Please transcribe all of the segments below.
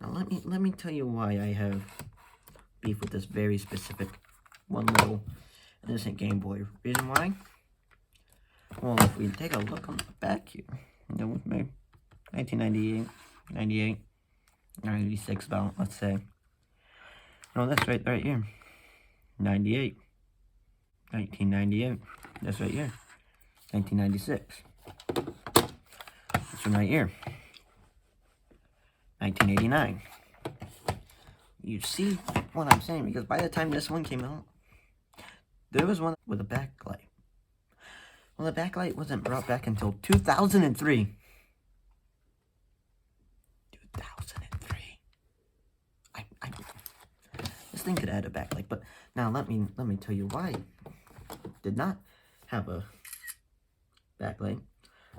Now let me tell you why I have beef with this very specific one little innocent Game Boy. Reason why? Well, if we take a look on the back here, you know, maybe 1998, 98, 96 about, let's say. No, that's right here. 98. 1998. That's right here. 1996. This one right here. 1989. You see what I'm saying? Because by the time this one came out, there was one with a backlight. Well, the backlight wasn't brought back until 2003. 2003. This thing could add a backlight, but now let me tell you why it did not have a backlight.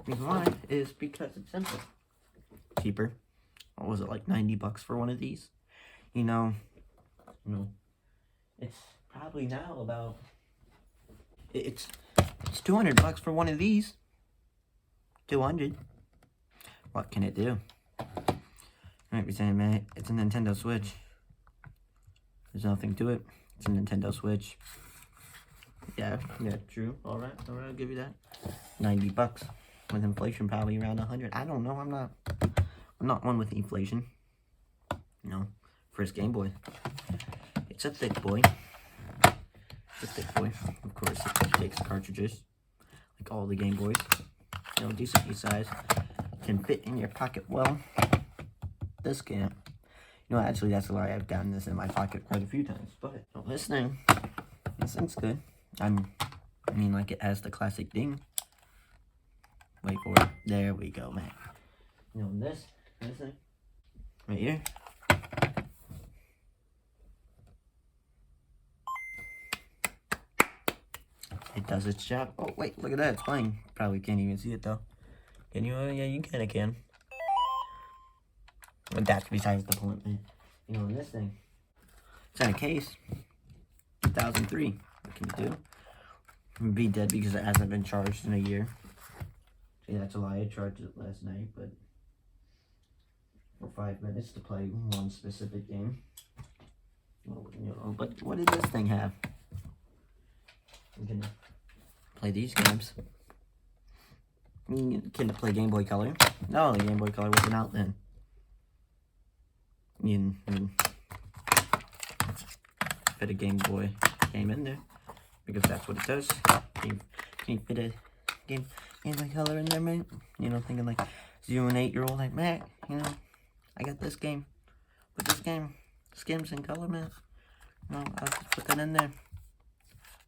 The reason why is because it's simple. Cheaper. What was it, like 90 bucks for one of these? You know, it's probably now about, it's 200 bucks for one of these. 200. What can it do? Might be saying, man, it's a Nintendo Switch. There's nothing to it. It's a Nintendo Switch. Yeah, true. Alright, I'll give you that. 90 bucks. With inflation probably around 100. I don't know, I'm not one with inflation. You know, first Game Boy. It's a thick boy. It's a thick boy. Of course, it takes cartridges. Like all the Game Boys. You know, decent size. Can fit in your pocket well. This can't. You know, actually, that's a lie. I've gotten this in my pocket quite a few times. But, you know, this thing's good. I mean, like, it has the classic ding. Wait for it. There we go, man. You know, this thing, right here. It does its job. Oh, wait, look at that. It's playing. Probably can't even see it, though. Can you? Yeah, you kind of can. But that's besides the point, man. You know, this thing, it's in a case. 2003. What can you do? Be dead because it hasn't been charged in a year. See, that's a lie. I charged it last night, but for 5 minutes to play one specific game. Well, you know, but what did this thing have? I'm gonna play these games. Can it play Game Boy Color? No, the Game Boy Color wasn't out then. Fit a Game Boy game in there because that's what it does. Can you fit a Game Boy Color in there, man? You know, thinking like 0 and 8-year-old, like, man, you know, I got this game. But this game, skims in color, man. You know, I'll just put that in there.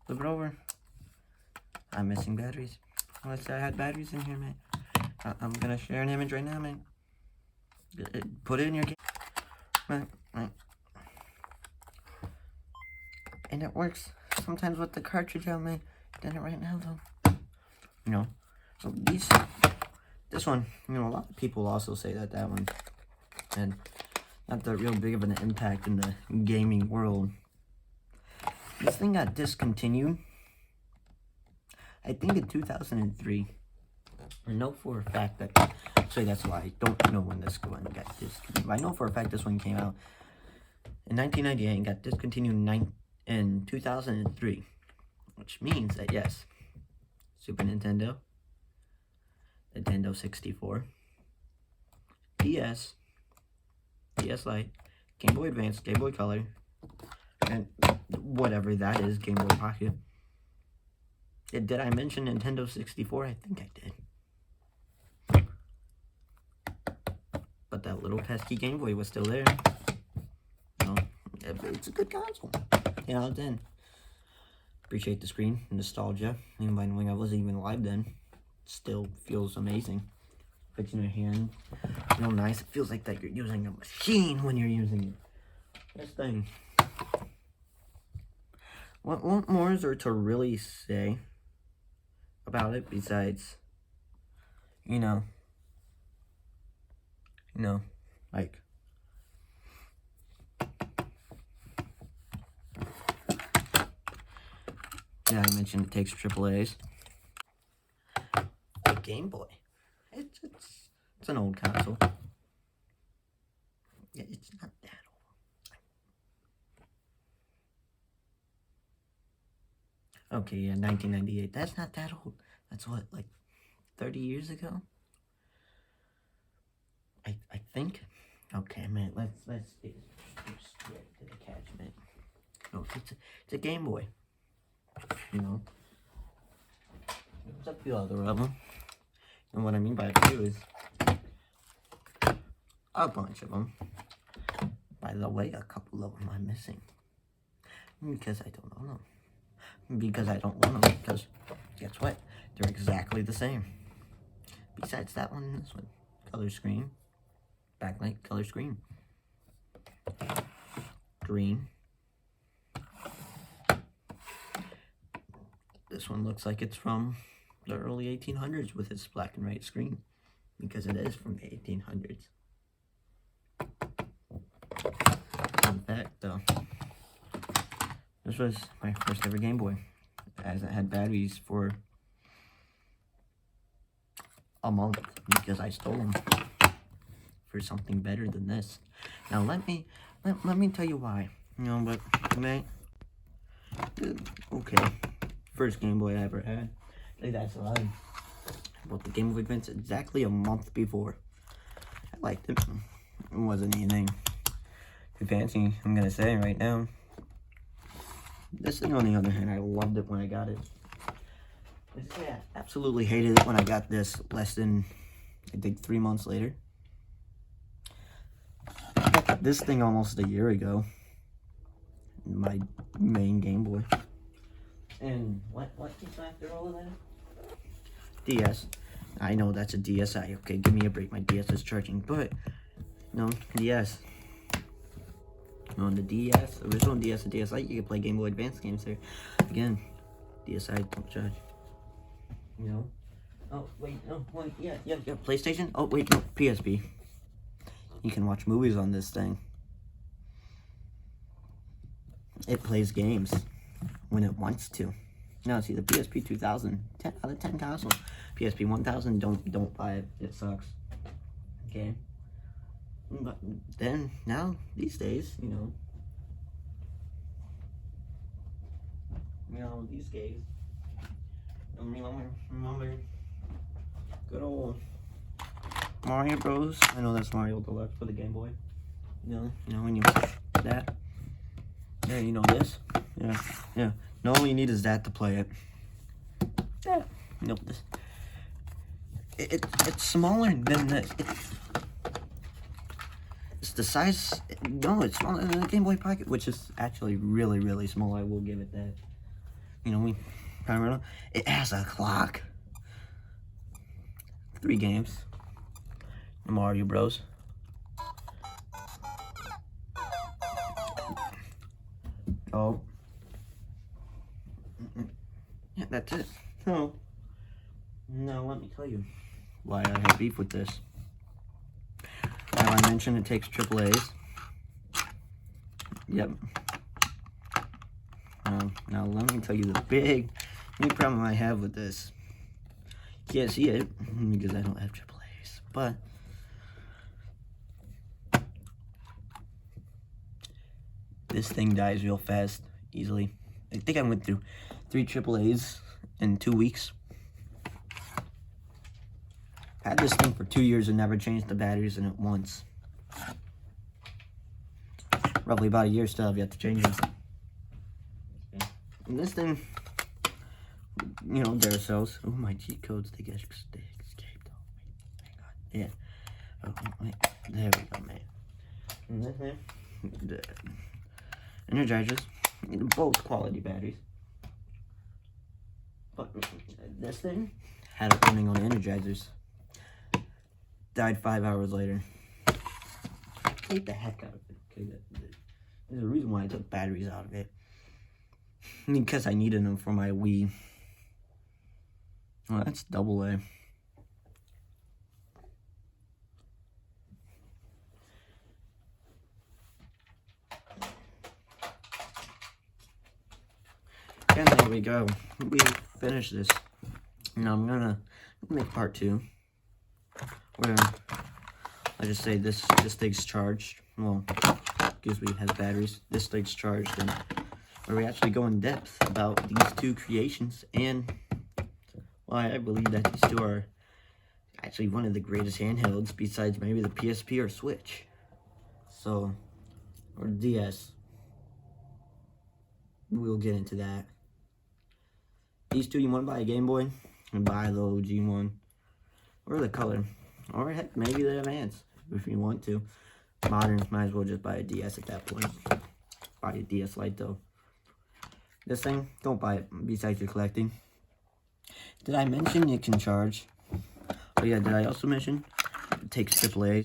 Flip it over. I'm missing batteries. Unless I had batteries in here, man. I'm gonna share an image right now, man. Put it in your game. Right. And it works sometimes with the cartridge out, man. Done it right now, though. You know, so this one, you know, a lot of people also say that one, and not that real big of an impact in the gaming world. This thing got discontinued, I think, in 2003. I know for a fact that, actually that's why I don't know when this one got discontinued. I know for a fact this one came out in 1998 and got discontinued in 2003, which means that, yes, Super Nintendo, Nintendo 64, PS, PS Lite, Game Boy Advance, Game Boy Color, and whatever that is, Game Boy Pocket. Did I mention Nintendo 64? I think I did. But that little pesky Game Boy was still there. You know, it's a good console. 10 out of 10. Appreciate the screen, nostalgia. Even by knowing I wasn't even alive then, still feels amazing. Fits in your hand, real nice. It feels like that you're using a machine when you're using it. This thing. What more is there to really say about it besides, you know, like, yeah, I mentioned it takes AAAs. The Game Boy, it's an old console. Yeah, It's not that old. Okay, yeah, 1998. That's not that old. That's what, like 30 years ago? I think. Okay, man, let's get straight to the catch, man. No, it's a Game Boy. You know, there's a few other of them. And what I mean by a few is a bunch of them. By the way, a couple of them I'm missing. Because I don't know them. Because I don't want them. Because, guess what? They're exactly the same. Besides that one and this one. Color screen. Backlight, color screen. Green. This one looks like it's from the early 1800s with its black and white screen. Because it is from the 1800s. Fun fact, though. This was my first ever Game Boy. As it had batteries for a month. Because I stole them. For something better than this. Now let me tell you why. You know, but man, okay, first Game Boy I ever had. I think that's a lie. Bought the Game Boy Advance exactly a month before. I liked it. It wasn't anything too fancy, I'm gonna say right now. This thing, on the other hand, I loved it when I got it. I absolutely hated it when I got this less than, I think, 3 months later. I got this thing almost a year ago. My main Game Boy. And what keeps after all of that? DS. I know that's a DSi. Okay, give me a break. My DS is charging. But, no, DS. On the DS, original DS and DS Lite, you can play Game Boy Advance games there. Again, DSi don't charge. You know? Oh, wait, no, wait, yeah, PlayStation? Oh, wait, no, PSP. You can watch movies on this thing. It plays games when it wants to. Now, see, the PSP 2000, 10 out of 10 console. PSP 1000, don't buy it. It sucks. Okay? But then, now, these days, these days, remember good old Mario Bros. I know that's Mario Deluxe for the Game Boy. When you that. Yeah, you know this. Yeah. No, all you need is that to play it. Yeah. Nope. This. It's smaller than this. It's the size. No, it's smaller than the Game Boy Pocket, which is actually really, really small. I will give it that. It has a clock. 3 games. Mario Bros. Oh. Yeah, that's it. So, now let me tell you why I have beef with this. Now, I mentioned it takes AAAs. Yep. Now let me tell you the big problem I have with this. You can't see it because I don't have AAAs, but this thing dies real fast, easily. I think I went through 3 AAAs in 2 weeks. Had this thing for 2 years and never changed the batteries in it once. Roughly about a year still have yet to change them. And this thing, Duracells. Oh, my cheat codes, they get escaped. Oh, wait, hang on. Yeah. Oh, wait. There we go, man. And this thing, the Energizers, both quality batteries. But this thing had it running on Energizers. Died 5 hours later. Take the heck out of it. Okay, there's a reason why I took batteries out of it. Because I needed them for my Wii. Well, that's AA. And there we go. We finished this. Now I'm gonna make part 2. Where I just say this thing's charged well, gives me has batteries. This stays charged, and where we actually go in depth about these two creations, and why I believe that these two are actually one of the greatest handhelds besides maybe the PSP or Switch. So, or DS. We'll get into that. These two, you want to buy a Game Boy and buy the OG one, or the color, or heck, maybe the Advance if you want to. Modern, might as well just buy a DS at that point. Buy a DS Lite though. This thing, don't buy it besides you're collecting. Did I mention it can charge? Oh yeah, did I also mention it takes AAA?